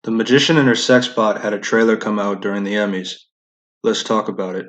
The Magician and Her Sex Bot had a trailer come out during the Emmys. Let's talk about it.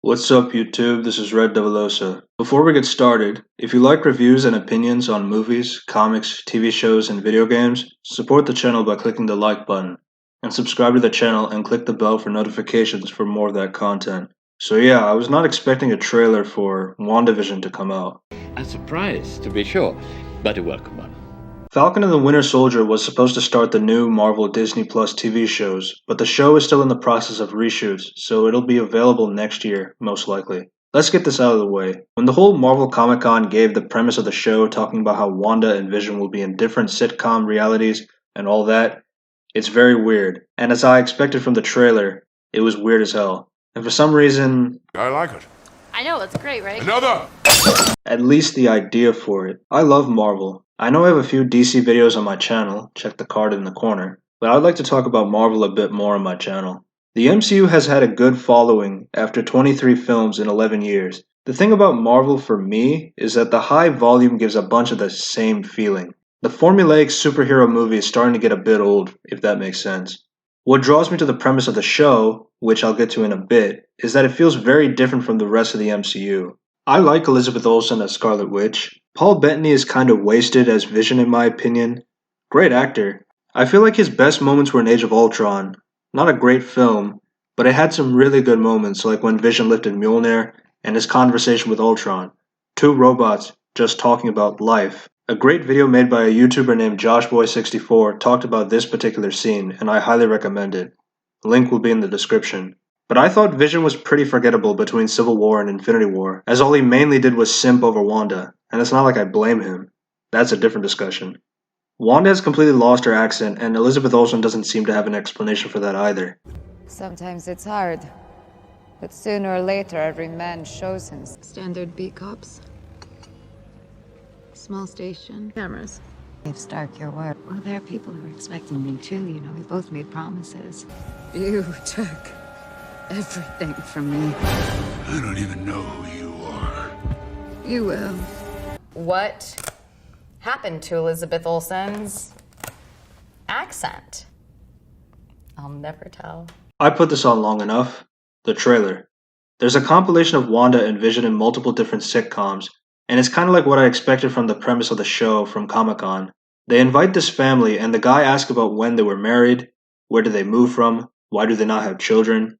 What's up YouTube, this is Red Devilosa. Before we get started, if you like reviews and opinions on movies, comics, TV shows, and video games, support the channel by clicking the like button, and subscribe to the channel and click the bell for notifications for more of that content. So yeah, I was not expecting a trailer for WandaVision to come out. A surprise, to be sure, but a welcome one. Falcon and the Winter Soldier was supposed to start the new Marvel Disney Plus TV shows, but the show is still in the process of reshoots, so it'll be available next year, most likely. Let's get this out of the way. When the whole Marvel Comic-Con gave the premise of the show talking about how Wanda and Vision will be in different sitcom realities and all that, it's very weird. And as I expected from the trailer, it was weird as hell. And for some reason, I like it. I know, it's great, right? Another! at least the idea for it. I love Marvel. I know I have a few DC videos on my channel, check the card in the corner, but I'd like to talk about Marvel a bit more on my channel. The MCU has had a good following after 23 films in 11 years. The thing about Marvel for me is that the high volume gives a bunch of the same feeling. The formulaic superhero movie is starting to get a bit old, if that makes sense. What draws me to the premise of the show, which I'll get to in a bit, is that it feels very different from the rest of the MCU. I like Elizabeth Olsen as Scarlet Witch. Paul Bettany is kind of wasted as Vision in my opinion. Great actor. I feel like his best moments were in Age of Ultron. Not a great film, but it had some really good moments like when Vision lifted Mjolnir and his conversation with Ultron. Two robots just talking about life. A great video made by a YouTuber named JoshBoy64 talked about this particular scene, and I highly recommend it. The link will be in the description. But I thought Vision was pretty forgettable between Civil War and Infinity War, as all he mainly did was simp over Wanda, and it's not like I blame him. That's a different discussion. Wanda has completely lost her accent, and Elizabeth Olsen doesn't seem to have an explanation for that either. Sometimes it's hard, but sooner or later every man shows himself. Standard B cops. Small station. Cameras. If Stark your word. Well, there are people who are expecting me too, you know, we both made promises. You took everything from me. I don't even know who you are. You will. What happened to Elizabeth Olsen's accent? I'll never tell. I put this on long enough. The trailer. There's a compilation of Wanda and Vision in multiple different sitcoms, and it's kind of like what I expected from the premise of the show from Comic-Con. They invite this family, and the guy asks about when they were married, where did they move from, why do they not have children.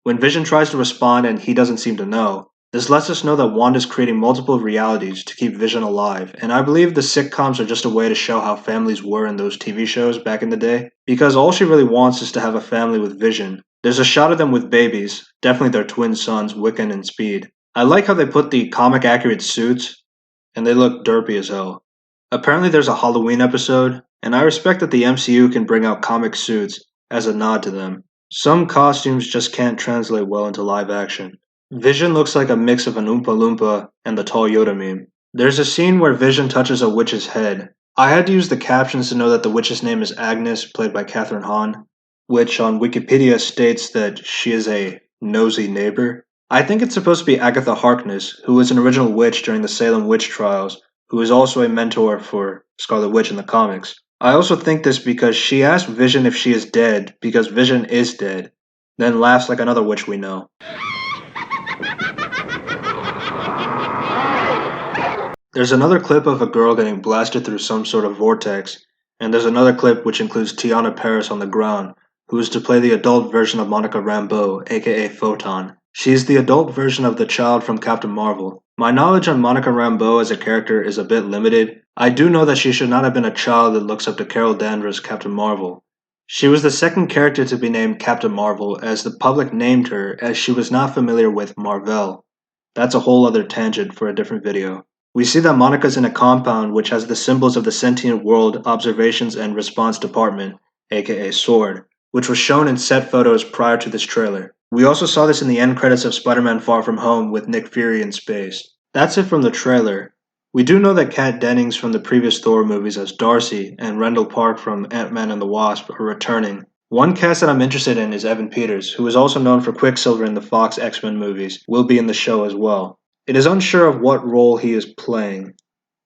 When Vision tries to respond and he doesn't seem to know, this lets us know that Wanda's creating multiple realities to keep Vision alive, and I believe the sitcoms are just a way to show how families were in those TV shows back in the day, because all she really wants is to have a family with Vision. There's a shot of them with babies, definitely their twin sons, Wiccan and Speed. I like how they put the comic-accurate suits, and they look derpy as hell. Apparently there's a Halloween episode, and I respect that the MCU can bring out comic suits as a nod to them. Some costumes just can't translate well into live action. Vision looks like a mix of an Oompa Loompa and the tall Yoda meme. There's a scene where Vision touches a witch's head. I had to use the captions to know that the witch's name is Agnes, played by Catherine Hahn, which on Wikipedia states that she is a nosy neighbor. I think it's supposed to be Agatha Harkness, who was an original witch during the Salem witch trials, who is also a mentor for Scarlet Witch in the comics. I also think this because she asked Vision if she is dead because Vision is dead, then laughs like another witch we know. There's another clip of a girl getting blasted through some sort of vortex, and there's another clip which includes Tiana Paris on the ground, who is to play the adult version of Monica Rambeau, aka Photon. She's the adult version of the child from Captain Marvel. My knowledge on Monica Rambeau as a character is a bit limited. I do know that she should not have been a child that looks up to Carol Danvers' Captain Marvel. She was the second character to be named Captain Marvel, as the public named her as she was not familiar with Marvel. That's a whole other tangent for a different video. We see that Monica's in a compound which has the symbols of the Sentient World Observations and Response Department, aka SWORD, which was shown in set photos prior to this trailer. We also saw this in the end credits of Spider-Man Far From Home with Nick Fury in space. That's it from the trailer. We do know that Kat Dennings from the previous Thor movies as Darcy and Randall Park from Ant-Man and the Wasp are returning, One cast that I'm interested in is Evan Peters, who is also known for Quicksilver in the Fox X-Men movies, will be in the show as well. It is unsure of what role he is playing.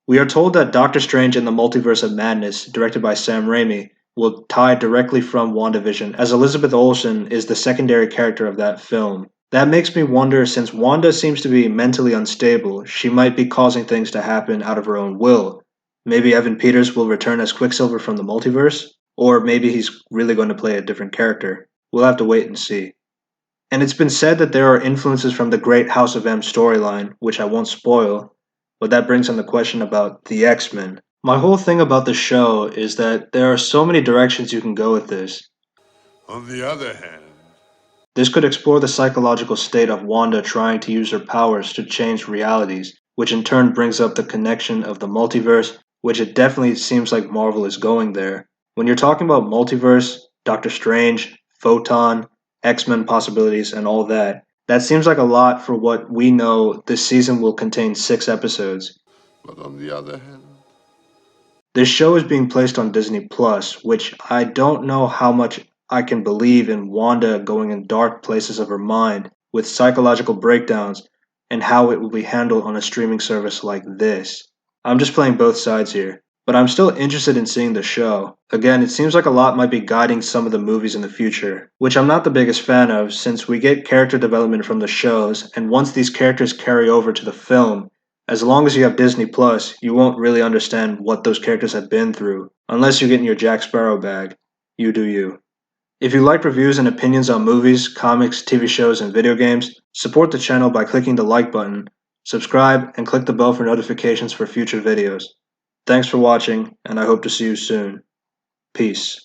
We are told that Doctor Strange in the Multiverse of Madness, directed by Sam Raimi, will tie directly from WandaVision, as Elizabeth Olsen is the secondary character of that film. That makes me wonder, since Wanda seems to be mentally unstable, she might be causing things to happen out of her own will. Maybe Evan Peters will return as Quicksilver from the multiverse? Or maybe he's really going to play a different character. We'll have to wait and see. And it's been said that there are influences from the Great House of M storyline, which I won't spoil, but that brings in the question about the X-Men. My whole thing about the show is that there are so many directions you can go with this. On the other hand, This could explore the psychological state of Wanda trying to use her powers to change realities, which in turn brings up the connection of the multiverse, which it definitely seems like Marvel is going there. When you're talking about multiverse, Doctor Strange, Photon, X-Men possibilities, and all that, that seems like a lot for what we know this season will contain 6 episodes. but on the other hand, This show is being placed on Disney Plus, which I don't know how much I can believe in Wanda going in dark places of her mind with psychological breakdowns and how it will be handled on a streaming service like this. I'm just playing both sides here, but I'm still interested in seeing the show. Again, it seems like a lot might be guiding some of the movies in the future, which I'm not the biggest fan of since we get character development from the shows, and once these characters carry over to the film, as long as you have Disney Plus, you won't really understand what those characters have been through, unless you get in your Jack Sparrow bag. You do you. If you like reviews and opinions on movies, comics, TV shows, and video games, support the channel by clicking the like button, subscribe, and click the bell for notifications for future videos. Thanks for watching, and I hope to see you soon. Peace.